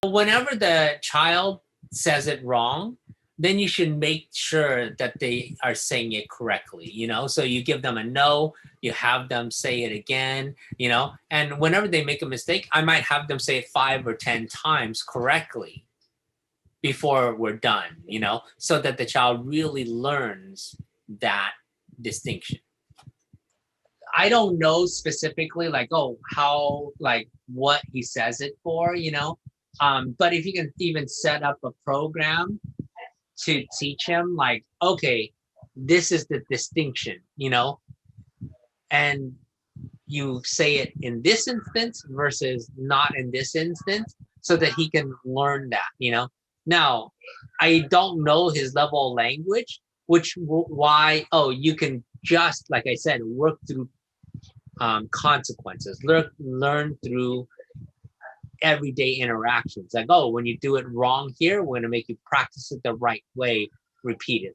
Whenever the child says it wrong, then you should make sure that they are saying it correctly, you know? So you give them a no, you have them say it again, you know? And whenever they make a mistake, I might have them say it 5 or 10 times correctly before we're done, you know? So that the child really learns that distinction. I don't know specifically like, oh, how, like what he says it for, you know? But if you can even set up a program to teach him like, okay, this is the distinction, you know, and you say it in this instance versus not in this instance so that he can learn that, you know. Now, I don't know his level of language, why, oh, you can just, like I said, work through consequences, learn through everyday interactions. Like, oh, when you do it wrong here, we're going to make you practice it the right way repeatedly.